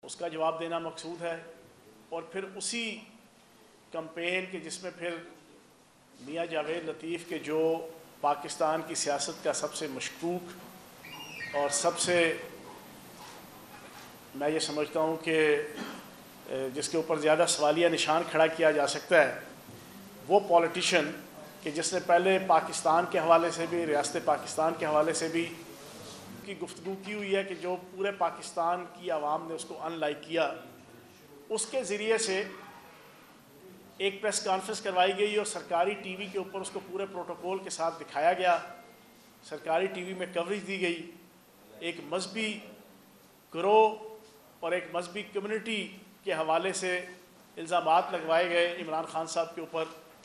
اس کا جواب دینا مقصود ہے، اور پھر اسی کمپین کے جس میں پھر میاں جاوید لطیف کے جو پاکستان کی سیاست کا سب سے مشکوک اور سب سے میں یہ سمجھتا ہوں کہ جس کے اوپر زیادہ سوالیہ نشان کھڑا کیا جا سکتا ہے، وہ پولیٹیشین کہ جس نے پہلے پاکستان کے حوالے سے بھی، ریاست پاکستان کے حوالے سے بھی کی گفتگو کی ہوئی ہے کہ جو پورے پاکستان کی عوام نے اس کو ان لائک کیا، اس کے ذریعے سے ایک پریس کانفرنس کروائی گئی اور سرکاری ٹی وی کے اوپر اس کو پورے پروٹوکول کے ساتھ دکھایا گیا، سرکاری ٹی وی میں کوریج دی گئی، ایک مذہبی گروہ اور ایک مذہبی کمیونٹی کے حوالے سے الزامات لگوائے گئے عمران خان صاحب کے اوپر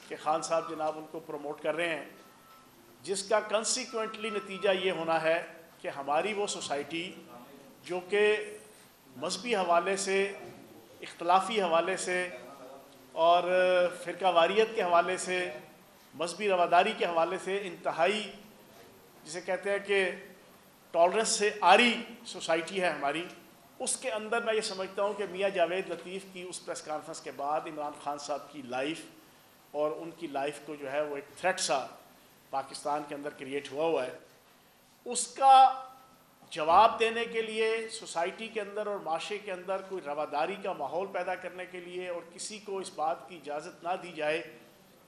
کہ خان صاحب جناب ان کو پروموٹ کر رہے ہیں، جس کا کنسیکوینٹلی نتیجہ یہ ہونا ہے کہ ہماری وہ سوسائٹی جو کہ مذہبی حوالے سے، اختلافی حوالے سے اور فرقہ واریت کے حوالے سے، مذہبی رواداری کے حوالے سے انتہائی جسے کہتے ہیں کہ ٹالرنس سے عاری سوسائٹی ہے ہماری، اس کے اندر میں یہ سمجھتا ہوں کہ میاں جاوید لطیف کی اس پریس کانفرنس کے بعد عمران خان صاحب کی لائف اور ان کی لائف کو جو ہے وہ ایک تھریٹ سا پاکستان کے اندر کریٹ ہوا ہے، اس کا جواب دینے کے لیے سوسائٹی کے اندر اور معاشرے کے اندر کوئی رواداری کا ماحول پیدا کرنے کے لیے، اور کسی کو اس بات کی اجازت نہ دی جائے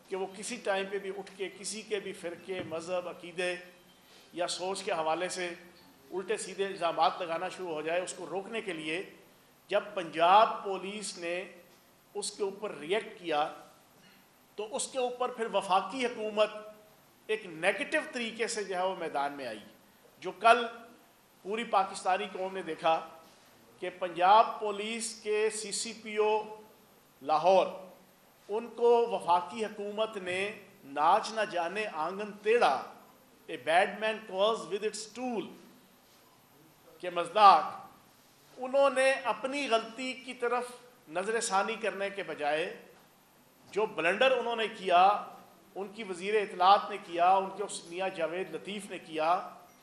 کہ وہ کسی ٹائم پہ بھی اٹھ کے کسی کے بھی فرقے، مذہب، عقیدے یا سوچ کے حوالے سے الٹے سیدھے الزامات لگانا شروع ہو جائے، اس کو روکنے کے لیے جب پنجاب پولیس نے اس کے اوپر ریئیکٹ کیا تو اس کے اوپر پھر وفاقی حکومت ایک نیگیٹو طریقے سے جو ہے وہ میدان میں آئی، جو کل پوری پاکستانی قوم نے دیکھا کہ پنجاب پولیس کے سی سی پی او لاہور، ان کو وفاقی حکومت نے ناچ نہ جانے آنگن ٹیڑھا، a bad man calls with its tool کے مصداق، انہوں نے اپنی غلطی کی طرف نظر ثانی کرنے کے بجائے جو بلنڈر انہوں نے کیا، ان کی وزیر اطلاعات نے کیا، ان کے میاں جاوید لطیف نے کیا،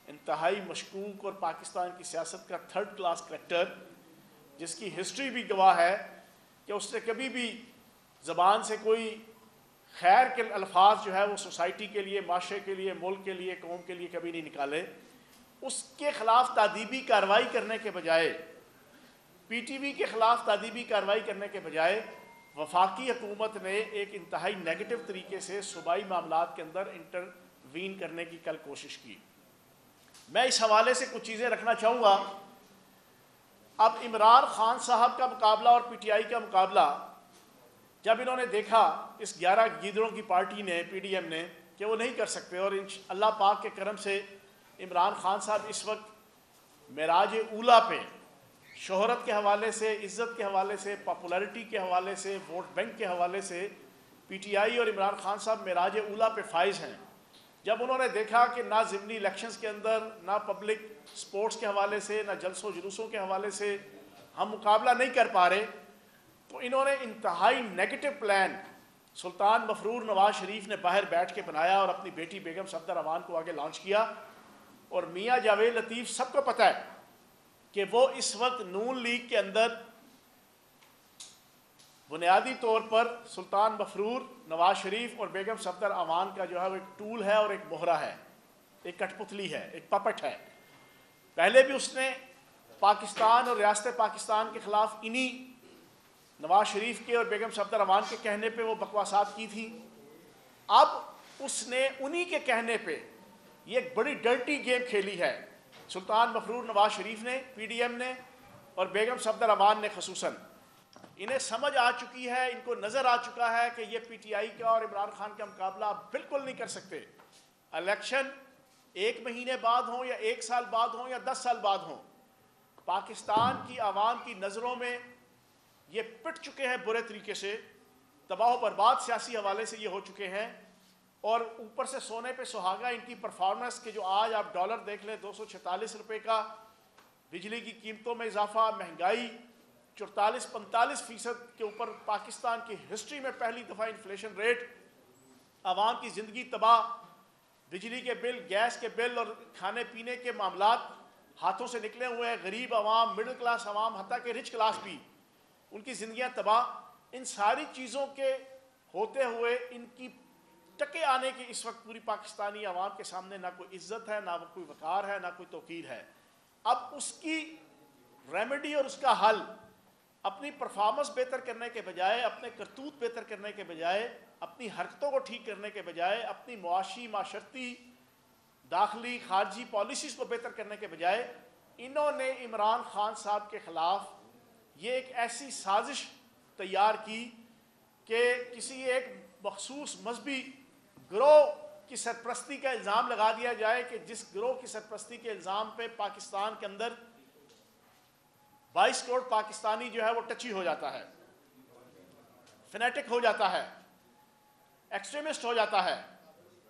انتہائی مشکوک اور پاکستان کی سیاست کا تھرڈ کلاس کریکٹر، جس کی ہسٹری بھی گواہ ہے کہ اس نے کبھی بھی زبان سے کوئی خیر کے الفاظ جو ہے وہ سوسائٹی کے لیے، معاشرے کے لیے، ملک کے لیے، قوم کے لیے کبھی نہیں نکالے، اس کے خلاف تادیبی کارروائی کرنے کے بجائے، پی ٹی وی کے خلاف تادیبی کارروائی کرنے کے بجائے وفاقی حکومت نے ایک انتہائی نیگیٹو طریقے سے صوبائی معاملات کے اندر انٹروین کرنے کی کل کوشش کی۔ میں اس حوالے سے کچھ چیزیں رکھنا چاہوں گا۔ اب عمران خان صاحب کا مقابلہ اور پی ٹی آئی کا مقابلہ جب انہوں نے دیکھا اس 11 گیدڑوں کی پارٹی نے، پی ڈی ایم نے، کہ وہ نہیں کر سکتے، اور اللہ پاک کے کرم سے عمران خان صاحب اس وقت معراج اولیٰ پہ شہرت کے حوالے سے، عزت کے حوالے سے، پاپولیرٹی کے حوالے سے، ووٹ بینک کے حوالے سے پی ٹی آئی اور عمران خان صاحب معراج اولیٰ پہ فائز ہیں۔ جب انہوں نے دیکھا کہ نہ ضمنی الیکشنز کے اندر، نہ پبلک سپورٹس کے حوالے سے، نہ جلسوں و جلوسوں کے حوالے سے ہم مقابلہ نہیں کر پا رہے، تو انہوں نے انتہائی نیگیٹو پلان سلطان مفرور نواز شریف نے باہر بیٹھ کے بنایا اور اپنی بیٹی بیگم صفدر امان کو آگے لانچ کیا، اور میاں جاوید لطیف سب کو پتہ ہے کہ وہ اس وقت نون لیگ کے اندر بنیادی طور پر سلطان مفرور نواز شریف اور بیگم صفدر امان کا جو ہے وہ ایک ٹول ہے اور ایک مہرہ ہے، ایک کٹ پتلی ہے، ایک پپٹ ہے۔ پہلے بھی اس نے پاکستان اور ریاست پاکستان کے خلاف انہی نواز شریف کے اور بیگم صفدر امان کے کہنے پہ وہ بکواسات کی تھی، اب اس نے انہی کے کہنے پہ یہ ایک بڑی ڈرٹی گیم کھیلی ہے سلطان مفرور نواز شریف نے، پی ڈی ایم نے، اور بیگم صفدر امان نے خصوصاً۔ انہیں سمجھ آ چکی ہے، ان کو نظر آ چکا ہے کہ یہ پی ٹی آئی کا اور عمران خان کا مقابلہ آپ بالکل نہیں کر سکتے۔ الیکشن 1 مہینے بعد ہوں یا 1 سال بعد ہوں یا 10 سال بعد ہوں، پاکستان کی عوام کی نظروں میں یہ پٹ چکے ہیں برے طریقے سے، تباہ و برباد سیاسی حوالے سے یہ ہو چکے ہیں، اور اوپر سے سونے پہ سہاگا ان کی پرفارمنس کے جو آج آپ ڈالر دیکھ لیں 246 روپے کا، بجلی کی قیمتوں میں اضافہ، مہنگائی 44-45% کے اوپر، پاکستان کی ہسٹری میں پہلی دفعہ انفلیشن ریٹ، عوام کی زندگی تباہ، بجلی کے بل، گیس کے بل اور کھانے پینے کے معاملات ہاتھوں سے نکلے ہوئے ہیں، غریب عوام، مڈل کلاس عوام، حتیٰ کہ رچ کلاس بھی، ان کی زندگیاں تباہ. ان ساری چیزوں کے ہوتے ہوئے ان کی ٹکے آنے کی اس وقت پوری پاکستانی عوام کے سامنے نہ کوئی عزت ہے، نہ کوئی وقار ہے، نہ کوئی توقیر ہے. اب اس کی ریمیڈی اور اس کا حل اپنی پرفارمنس بہتر کرنے کے بجائے، اپنے کرتوت بہتر کرنے کے بجائے، اپنی حرکتوں کو ٹھیک کرنے کے بجائے، اپنی معاشی، معاشرتی، داخلی، خارجی پالیسیز کو بہتر کرنے کے بجائے، انہوں نے عمران خان صاحب کے خلاف یہ ایک ایسی سازش تیار کی کہ کسی ایک مخصوص مذہبی گروہ کی سرپرستی کا الزام لگا دیا جائے کہ جس گروہ کی سرپرستی کے الزام پہ پاکستان کے اندر 22 کروڑ پاکستانی جو ہے وہ ٹچی ہو جاتا ہے، فنیٹک ہو جاتا ہے، ایکسٹریمسٹ ہو جاتا ہے،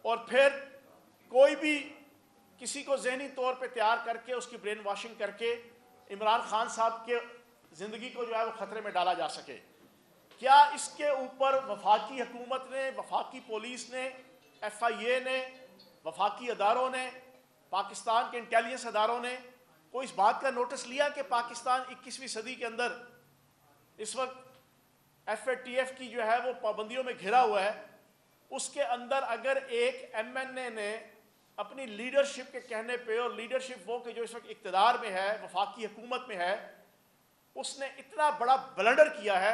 اور پھر کوئی بھی کسی کو ذہنی طور پہ تیار کر کے اس کی برین واشنگ کر کے عمران خان صاحب کے زندگی کو جو ہے وہ خطرے میں ڈالا جا سکے. کیا اس کے اوپر وفاقی حکومت نے، وفاقی پولیس نے، ایف آئی اے نے، وفاقی اداروں نے، پاکستان کے انٹیلیجنس اداروں نے کوئی اس بات کا نوٹس لیا کہ پاکستان 21ویں صدی کے اندر اس وقت ایف اے ٹی ایف کی جو ہے وہ پابندیوں میں گھرا ہوا ہے؟ اس کے اندر اگر ایک ایم این اے نے اپنی لیڈرشپ کے کہنے پہ، اور لیڈرشپ وہ کہ جو اس وقت اقتدار میں ہے، وفاقی حکومت میں ہے، اس نے اتنا بڑا بلنڈر کیا ہے،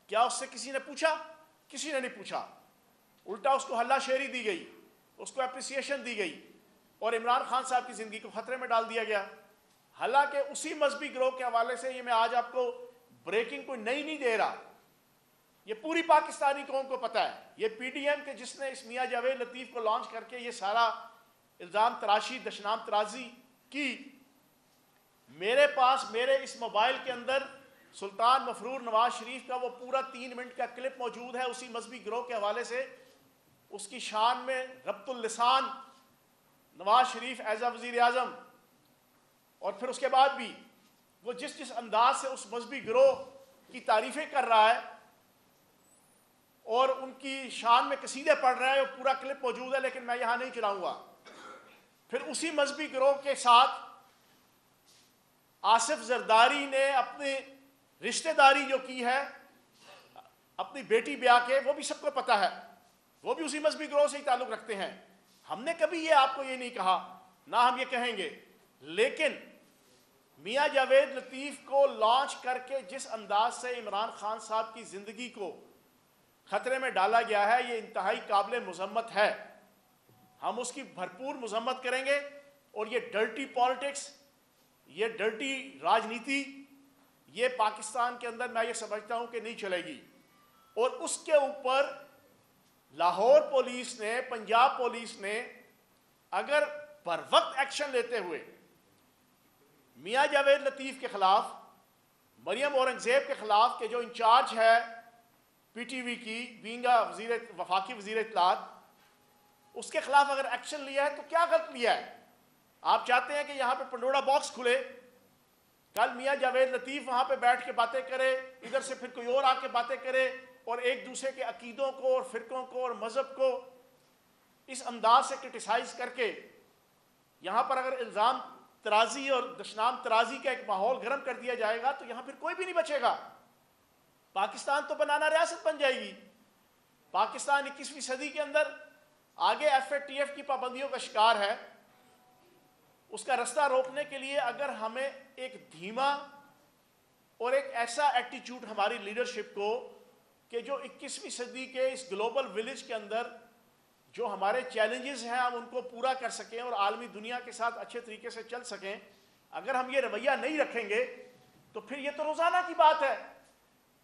کیا اس سے کسی نے پوچھا؟ کسی نے نہیں پوچھا. الٹا اس کو ہلا شیری دی گئی، اس کو اپریسیشن دی گئی، اور عمران خان صاحب کی زندگی کو خطرے میں ڈال دیا گیا. حالانکہ اسی مذہبی گروہ کے حوالے سے یہ میں آج آپ کو بریکنگ کوئی نئی نہیں دے رہا، یہ پوری پاکستانی قوم کو پتہ ہے. یہ پی ڈی ایم کے جس نے اس میاں جاوید لطیف کو لانچ کر کے یہ سارا الزام تراشی، دشنام ترازی کی، میرے پاس میرے اس موبائل کے اندر سلطان مفرور نواز شریف کا وہ پورا 3 منٹ کا کلپ موجود ہے اسی مذہبی گروہ کے حوالے سے. اس کی شان میں ربط اللسان نواز شریف ایز اے وزیر اعظم، اور پھر اس کے بعد بھی وہ جس انداز سے اس مذہبی گروہ کی تعریفیں کر رہا ہے اور ان کی شان میں قصیدے پڑھ رہا ہے، وہ پورا کلپ موجود ہے، لیکن میں یہاں نہیں چلاؤں گا. پھر اسی مذہبی گروہ کے ساتھ آصف زرداری نے اپنی رشتہ داری جو کی ہے اپنی بیٹی بیاہ کے، وہ بھی سب کو پتہ ہے، وہ بھی اسی مذہبی گروہ سے ہی تعلق رکھتے ہیں. ہم نے کبھی یہ آپ کو یہ نہیں کہا، نہ ہم یہ کہیں گے. لیکن میاں جاوید لطیف کو لانچ کر کے جس انداز سے عمران خان صاحب کی زندگی کو خطرے میں ڈالا گیا ہے، یہ انتہائی قابل مذمت ہے. ہم اس کی بھرپور مذمت کریں گے، اور یہ ڈرٹی پالیٹکس، یہ ڈرٹی راجنیتی، یہ پاکستان کے اندر میں یہ سمجھتا ہوں کہ نہیں چلے گی. اور اس کے اوپر لاہور پولیس نے، پنجاب پولیس نے اگر بر وقت ایکشن لیتے ہوئے میاں جاوید لطیف کے خلاف، مریم اورنگزیب کے خلاف کہ جو انچارج ہے پی ٹی وی کی، بینگا وفاقی وزیر اطلاعات، اس کے خلاف اگر ایکشن لیا ہے تو کیا غلط لیا ہے؟ آپ چاہتے ہیں کہ یہاں پہ پنڈورا باکس کھلے، کل میاں جاوید لطیف وہاں پہ بیٹھ کے باتیں کرے، ادھر سے پھر کوئی اور آ کے باتیں کرے، اور ایک دوسرے کے عقیدوں کو اور فرقوں کو اور مذہب کو اس انداز سے کرٹیسائز کر کے یہاں پر اگر الزام ترازی اور دشنام ترازی کا ایک ماحول گرم کر دیا جائے گا تو یہاں پھر کوئی بھی نہیں بچے گا. پاکستان تو بنانا ریاست بن جائے گی. پاکستان 21ویں صدی کے اندر آگے ایف اے ٹی ایف کی پابندیوں کا شکار ہے. اس کا رستہ روکنے کے لیے اگر ہمیں ایک دھیما اور ایک ایسا ایٹیچیوڈ ہماری لیڈرشپ کو کہ جو 21ویں صدی کے اس گلوبل ولیج کے اندر جو ہمارے چیلنجز ہیں ہم ان کو پورا کر سکیں اور عالمی دنیا کے ساتھ اچھے طریقے سے چل سکیں، اگر ہم یہ رویہ نہیں رکھیں گے تو پھر یہ تو روزانہ کی بات ہے.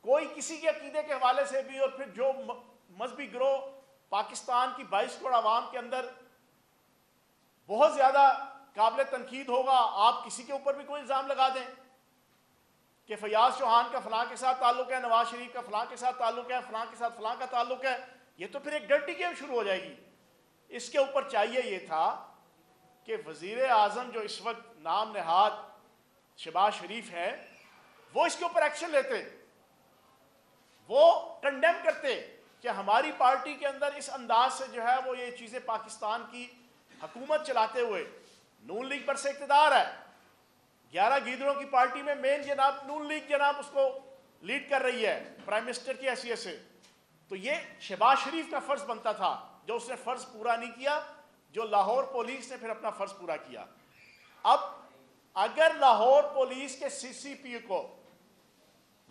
کوئی کسی کے عقیدے کے حوالے سے بھی، اور پھر جو مذہبی گروہ پاکستان کی 22 کروڑ عوام کے اندر بہت زیادہ قابل تنقید ہوگا، آپ کسی کے اوپر بھی کوئی الزام لگا دیں کہ فیاض چوہان کا فلاں کے ساتھ تعلق ہے، نواز شریف کا فلاں کے ساتھ تعلق ہے، فلاں کے ساتھ فلاں کا تعلق ہے، یہ تو پھر ایک ڈرٹی گیم شروع ہو جائے گی. اس کے اوپر چاہیے یہ تھا کہ وزیر اعظم جو اس وقت نام نہاد شہباز شریف ہے، وہ اس کے اوپر ایکشن لیتے، وہ کنڈیم کرتے کہ ہماری پارٹی کے اندر اس انداز سے جو ہے وہ یہ چیزیں پاکستان کی حکومت چلاتے ہوئے، نون لیگ پر سے اقتدار ہے، 11 گیدڑوں کی پارٹی میں مین جناب نون لیگ جناب اس کو لیڈ کر رہی ہے پرائم منسٹر کی حیثیت سے. تو یہ شہباز شریف کا فرض بنتا تھا جو اس نے فرض پورا نہیں کیا, جو لاہور پولیس نے پھر اپنا فرض پورا کیا. اب اگر لاہور پولیس کے سی سی پی کو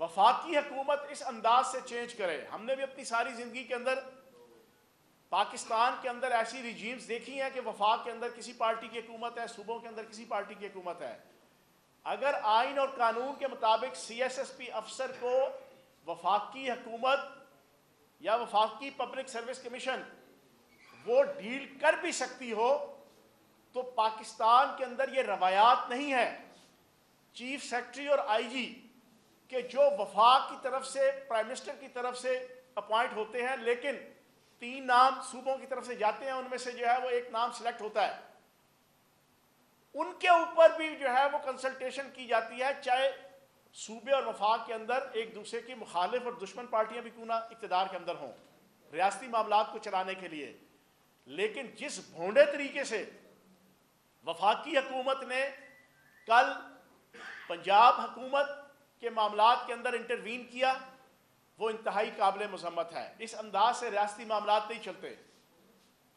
وفاقی حکومت اس انداز سے چینج کرے, ہم نے بھی اپنی ساری زندگی کے اندر پاکستان کے اندر ایسی ریجیمز دیکھی ہیں کہ وفاق کے اندر کسی پارٹی کی حکومت ہے, صوبوں کے اندر کسی پارٹی کی حکومت ہے. اگر آئین اور قانون کے مطابق سی ایس ایس پی افسر کو وفاقی حکومت یا وفاقی پبلک سروس کمیشن وہ ڈیل کر بھی سکتی ہو, تو پاکستان کے اندر یہ روایات نہیں ہے چیف سیکرٹری اور آئی جی کہ جو وفاق کی طرف سے پرائم منسٹر کی طرف سے اپوائنٹ ہوتے ہیں, لیکن 3 نام صوبوں کی طرف سے جاتے ہیں, ان میں سے جو ہے وہ ایک نام سلیکٹ ہوتا ہے, ان کے اوپر بھی جو ہے وہ کنسلٹیشن کی جاتی ہے, چاہے صوبے اور وفاق کے اندر ایک دوسرے کی مخالف اور دشمن پارٹیاں بھی کیوں نہ اقتدار کے اندر ہوں ریاستی معاملات کو چلانے کے لیے. لیکن جس بھونڈے طریقے سے وفاقی حکومت نے کل پنجاب حکومت کے معاملات کے اندر انٹروین کیا, وہ انتہائی قابل مذمت ہے. اس انداز سے ریاستی معاملات نہیں چلتے.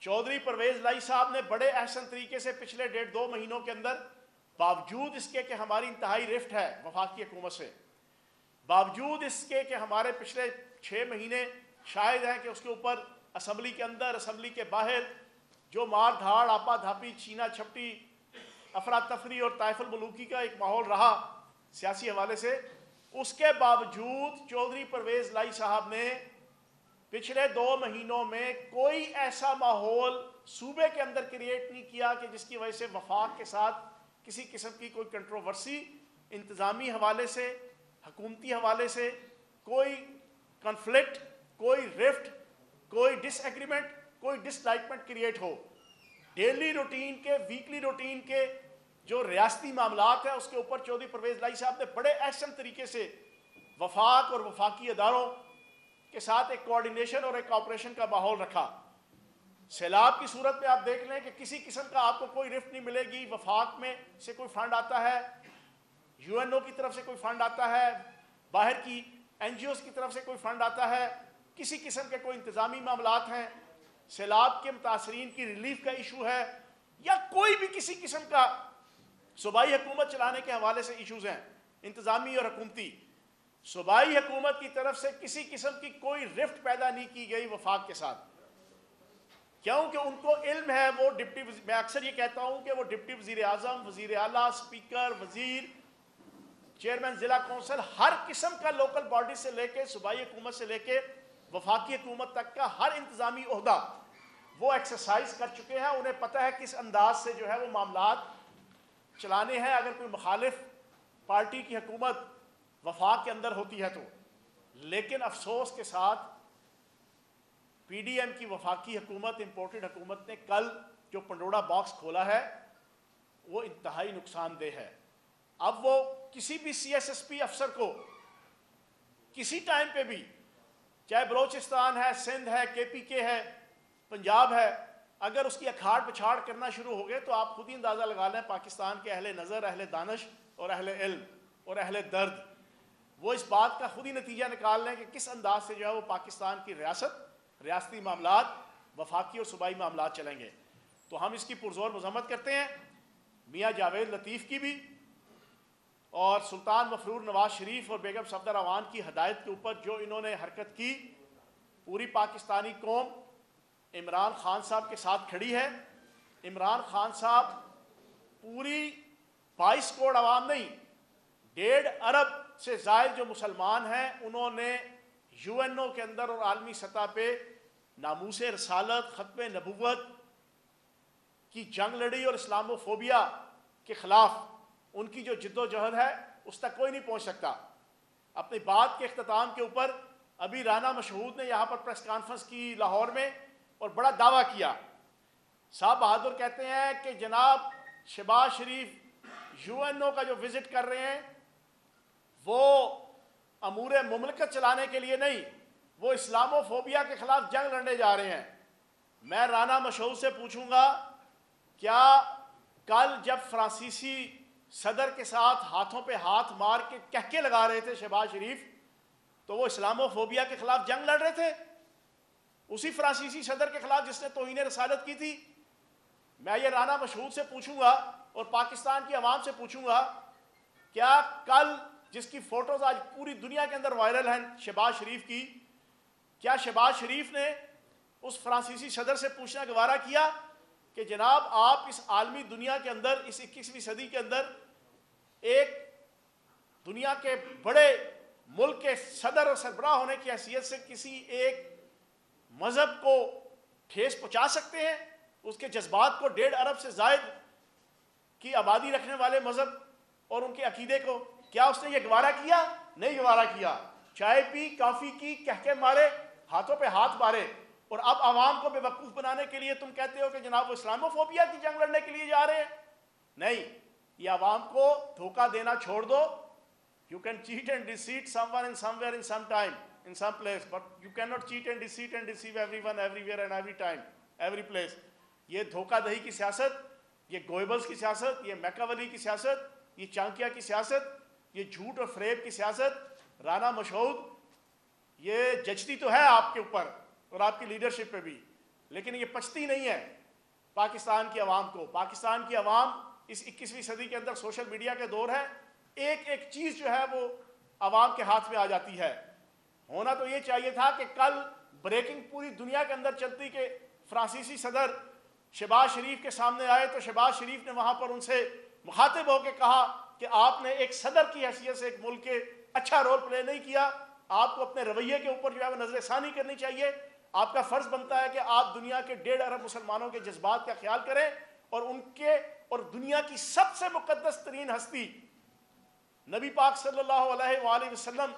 چودھری پرویز لائی صاحب نے بڑے احسن طریقے سے پچھلے 1.5-2 مہینوں کے اندر, باوجود اس کے کہ ہماری انتہائی رفٹ ہے وفاقی حکومت سے, باوجود اس کے کہ ہمارے پچھلے 6 مہینے شاید ہیں کہ اس کے اوپر اسمبلی کے اندر اسمبلی کے باہر جو مار دھاڑ آپا دھاپی چھینا چھپٹی افراتفری اور طائف الملوکی کا ایک ماحول رہا سیاسی حوالے سے, اس کے باوجود چودھری پرویز لائی صاحب نے پچھلے 2 مہینوں میں کوئی ایسا ماحول صوبے کے اندر کریٹ نہیں کیا کہ جس کی وجہ سے وفاق کے ساتھ کسی قسم کی کوئی کنٹروورسی انتظامی حوالے سے حکومتی حوالے سے کوئی کنفلکٹ, کوئی رفٹ, کوئی ڈس ایگریمنٹ, کوئی ڈس لائکمنٹ کریٹ ہو. ڈیلی روٹین کے ویکلی روٹین کے جو ریاستی معاملات ہیں اس کے اوپر چودھری پرویز لائی صاحب نے بڑے احسن طریقے سے وفاق اور وفاقی اداروں کے ساتھ ایک کوارڈینیشن اور ایک آپریشن کا ماحول رکھا. سیلاب کی صورت میں آپ دیکھ لیں کہ کسی قسم کا آپ کو کوئی رفٹ نہیں ملے گی. وفاق میں سے کوئی فنڈ آتا ہے, یو این او کی طرف سے کوئی فنڈ آتا ہے, باہر کی این جی اوز کی طرف سے کوئی فنڈ آتا ہے, کسی قسم کے کوئی انتظامی معاملات ہیں, سیلاب کے متاثرین کی ریلیف کا ایشو ہے, یا کوئی بھی کسی قسم کا صوبائی حکومت چلانے کے حوالے سے ایشوز ہیں انتظامی اور حکومتی, صوبائی حکومت کی طرف سے کسی قسم کی کوئی رفٹ پیدا نہیں کی گئی وفاق کے ساتھ, کیونکہ ان کو علم ہے. وہ میں اکثر یہ کہتا ہوں کہ وہ ڈپٹی وزیر اعظم, وزیر اعلیٰ, اسپیکر, وزیر, چیئرمین ضلع کونسل, ہر قسم کا لوکل باڈی سے لے کے صوبائی حکومت سے لے کے وفاقی حکومت تک کا ہر انتظامی عہدہ وہ ایکسرسائز کر چکے ہیں. انہیں پتہ ہے کس انداز سے جو ہے وہ معاملات چلانے ہیں اگر کوئی مخالف پارٹی کی حکومت وفاق کے اندر ہوتی ہے تو. لیکن افسوس کے ساتھ پی ڈی ایم کی وفاقی حکومت, امپورٹڈ حکومت نے کل جو پنڈورا باکس کھولا ہے وہ انتہائی نقصان دہ ہے. اب وہ کسی بھی سی ایس ایس پی افسر کو کسی ٹائم پہ بھی, چاہے بلوچستان ہے, سندھ ہے, کے پی کے ہے, پنجاب ہے, اگر اس کی اکھاڑ پچھاڑ کرنا شروع ہو گئے تو آپ خود ہی اندازہ لگا لیں پاکستان کے اہل نظر, اہل دانش اور اہل علم اور اہل درد وہ اس بات کا خود ہی نتیجہ نکال لیں کہ کس انداز سے جو ہے وہ پاکستان کی ریاست, ریاستی معاملات, وفاقی اور صوبائی معاملات چلیں گے. تو ہم اس کی پرزور مذمت کرتے ہیں, میاں جاوید لطیف کی بھی, اور سلطان مفرور نواز شریف اور بیگم صفدر اعوان کی ہدایت کے اوپر جو انہوں نے حرکت کی. پوری پاکستانی قوم عمران خان صاحب کے ساتھ کھڑی ہے. عمران خان صاحب پوری 22 کروڑ عوام نہیں, 1.5 ارب سے زائد جو مسلمان ہیں انہوں نے یو این او کے اندر اور عالمی سطح پہ ناموس رسالت, ختم نبوت کی جنگ لڑی, اور اسلام و فوبیا کے خلاف ان کی جو جد و جہد ہے اس تک کوئی نہیں پہنچ سکتا. اپنی بات کے اختتام کے اوپر ابھی رانا مشہود نے یہاں پر پریس کانفرنس کی لاہور میں اور بڑا دعویٰ کیا. صاحب بہادر کہتے ہیں کہ جناب شہباز شریف یو این او کا جو وزٹ کر رہے ہیں وہ امور مملکت چلانے کے لیے نہیں, وہ اسلام و فوبیا کے خلاف جنگ لڑنے جا رہے ہیں. میں رانا مشہود سے پوچھوں گا, کیا کل جب فرانسیسی صدر کے ساتھ ہاتھوں پہ ہاتھ مار کے کہکے لگا رہے تھے شہباز شریف، تو وہ اسلامو فوبیا کے خلاف جنگ لڑ رہے تھے، اسی فرانسیسی صدر کے خلاف جس نے توہین رسالت کی تھی۔ میں یہ رانا مشہود سے پوچھوں گا اور پاکستان کی عوام سے پوچھوں گا، کیا کل جس کی فوٹوز آج پوری دنیا کے اندر وائرل ہیں شہباز شریف کی، کیا شہباز شریف نے اس فرانسیسی صدر سے پوچھنا گوارا کیا کہ جناب آپ اس عالمی دنیا کے اندر، اس 21ویں صدی کے اندر ایک دنیا کے بڑے ملک کے صدر اور سربراہ ہونے کی حیثیت سے کسی ایک مذہب کو ٹھیس پہنچا سکتے ہیں؟ اس کے جذبات کو 1.5 ارب سے زائد کی آبادی رکھنے والے مذہب اور ان کے عقیدے کو کیا اس نے یہ گوارا کیا؟ نہیں گوارا کیا۔ چائے پی، کافی کی، کہکے مارے، ہاتھوں پہ ہاتھ مارے، اور اب عوام کو بے وقوف بنانے کے لیے تم کہتے ہو کہ جناب وہ اسلامو فوبیا کی جنگ لڑنے کے لیے جا رہے ہیں۔ نہیں، یہ عوام کو دھوکہ دینا چھوڑ دو۔ You can cheat and deceive someone in somewhere in some time, in some place, but you cannot cheat and deceive everyone, everywhere and every time, every place. یہ دھوکہ دہی کی سیاست، یہ گوئبلز کی سیاست، یہ میکاولی کی سیاست، یہ چانکیا کی سیاست، یہ جھوٹ اور فریب کی سیاست، رانا مشہود، یہ جچتی تو ہے آپ کے اوپر اور آپ کی لیڈرشپ پہ بھی، لیکن یہ پچتی نہیں ہے پاکستان کی عوام کو۔ پاکستان کی عوام اس 21ویں صدی کے اندر سوشل میڈیا کے دور ہے، ایک ایک چیز جو ہے وہ عوام کے ہاتھ میں آ جاتی ہے۔ ہونا تو یہ چاہیے تھا کہ کل بریکنگ پوری دنیا کے اندر چلتی کہ فرانسیسی صدر شہباز شریف کے سامنے آئے تو شہباز شریف نے وہاں پر ان سے مخاطب ہو کے کہا کہ آپ نے ایک صدر کی حیثیت سے ایک ملک کے اچھا رول پلے نہیں کیا، آپ کو اپنے رویے کے اوپر جو ہے وہ نظر ثانی کرنی چاہیے۔ آپ کا فرض بنتا ہے کہ آپ دنیا کے 1.5 ارب مسلمانوں کے جذبات کا خیال کریں اور ان کے اور دنیا کی سب سے مقدس ترین ہستی نبی پاک صلی اللہ علیہ وآلہ وسلم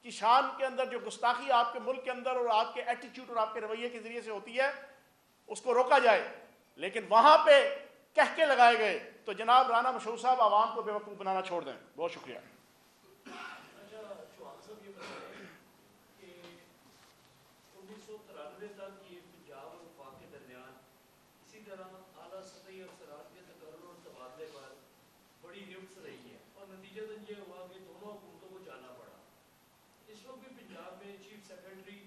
کی شان کے اندر جو گستاخی آپ کے ملک کے اندر اور آپ کے ایٹیٹیوڈ اور آپ کے رویے کے ذریعے سے ہوتی ہے اس کو روکا جائے، لیکن وہاں پہ کہکے لگائے گئے تو جناب رانا مشہور صاحب عوام کو بے وقوف بنانا چھوڑ دیں۔ بہت شکریہ۔ چوہان صاحب یہ بتائیں کہ 1993 تک یہ پنجاب اور وفاق کے درمیان اسی طرح اعلیٰ سطحی افسران کے تقرر اور تبادلے پر بڑی رفت رہی ہے اور نتیجتاً یہ ہوا کہ دونوں حکومتوں کو جانا پڑا۔ اس وقت بھی پنجاب میں چیف سیکرٹری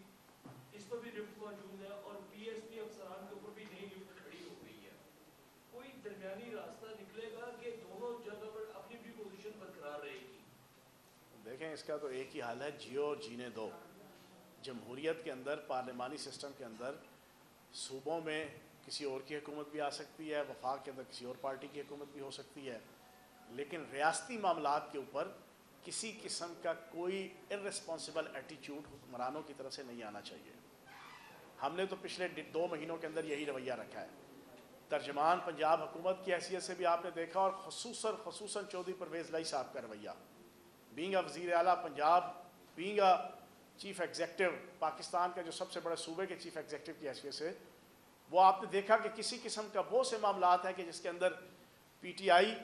اس پر بھی رفت موجود ہے اور پی ایس پی افسران کے اوپر بھی نئی رفت کھڑی ہو گئی ہے۔ کوئی درمیانی راستہ نکلے گا کہ دونوں جگہ پر اپنی بھی پوزیشن برقرار رہے گی؟ دیکھیں اس کا تو ایک ہی حال ہے، جیو اور جینے دو۔ جمہوریت کے اندر، پارلیمانی سسٹم کے اندر صوبوں میں کسی اور کی حکومت بھی آ سکتی ہے، وفاق کے اندر کسی اور پارٹی کی حکومت بھی ہو سکتی ہے، لیکن ریاستی معاملات کے اوپر کسی قسم کا کوئی ارسپانسبل ایٹیچیوڈ حکمرانوں کی طرف سے نہیں آنا چاہیے۔ ہم نے تو پچھلے 2 مہینوں کے اندر یہی رویہ رکھا ہے۔ ترجمان پنجاب حکومت کی حیثیت سے بھی آپ نے دیکھا، اور خصوصاً چودھری پرویز لائی صاحب کا رویہ، بینگ اے وزیر اعلیٰ Punjab, being a chief executive Pakistan کا جو سب سے بڑے صوبے کے چیف ایگزیکٹو کی حیثیت سے، وہ آپ نے دیکھا کہ کسی قسم کا بہت سے معاملات ہیں کہ جس کے اندر پی ٹی آئی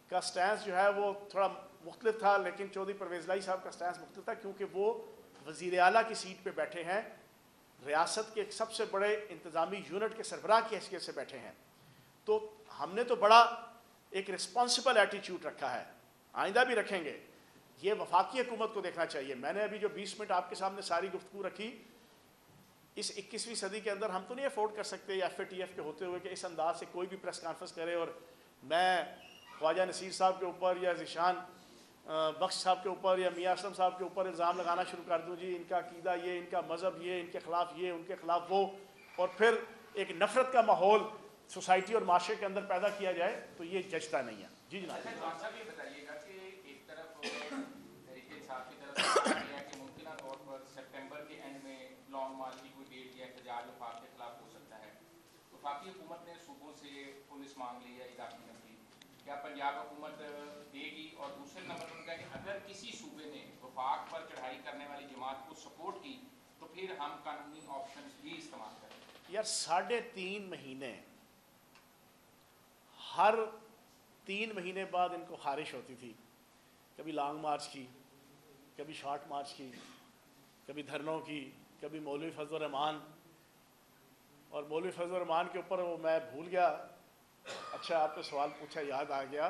کا سٹینس جو ہے وہ تھوڑا مختلف تھا، لیکن چودھری پرویز لائی صاحب کا سٹینس مختلف تھا کیونکہ وہ وزیر اعلیٰ کی سیٹ پہ بیٹھے ہیں، ریاست کے ایک سب سے بڑے انتظامی یونٹ کے سربراہ کی حیثیت سے بیٹھے ہیں۔ تو ہم نے تو بڑا ایک رسپانسبل ایٹیچیوڈ رکھا ہے، آئندہ بھی رکھیں گے۔ یہ وفاقی حکومت کو دیکھنا چاہیے۔ میں نے ابھی جو 20 منٹ آپ کے سامنے ساری گفتگو رکھی، اس 21ویں صدی کے اندر ہم تو نہیں افورڈ کر سکتے ایف اے ٹی ایف کے ہوتے ہوئے کہ اس انداز سے کوئی بھی پریس کانفرنس کرے اور میں خواجہ نصیر صاحب کے اوپر یا ذیشان بخش صاحب کے اوپر یا میاں اسلم صاحب کے اوپر الزام لگانا شروع کر دوں، جی ان کا عقیدہ یہ، ان کا مذہب یہ، ان کے خلاف یہ، ان کے خلاف وہ، اور پھر ایک نفرت کا ماحول سوسائٹی اور معاشرے کے اندر پیدا کیا جائے تو یہ جچتا نہیں ہے۔ جی جناب۔ صاحب یہ بتائیے گا کہ ایک طرف تحریک انصاف کی طرف سے کہا گیا کہ ممکنہ طور پر سپٹمبر کے اینڈ میں لانگ مارچ کی کوئی ڈیٹ یا احتجاج وفاق کے خلاف ہو سکتا ہے۔ وفاقی حکومت نے صوبوں سے پولیس مانگ لی ہے اضافی نفری، کیا پنجاب حکومت دے گی؟ اور دوسرے نمبر پر ان کا کہ اگر کسی صوبے نے وفاق پر چڑھائی کرنے والی جماعت کو سپورٹ کی تو پھر ہم قانونی آپشنز بھی استعمال کریں؟ یار 3.5 مہینے، ہر 3 مہینے بعد ان کو خارش ہوتی تھی، کبھی لانگ مارچ کی، کبھی شارٹ مارچ کی، کبھی دھرنوں کی، کبھی مولوی فضل الرحمان، اور مولوی فضل الرحمان کے اوپر وہ میں بھول گیا، اچھا آپ نے سوال پوچھا یاد آ گیا،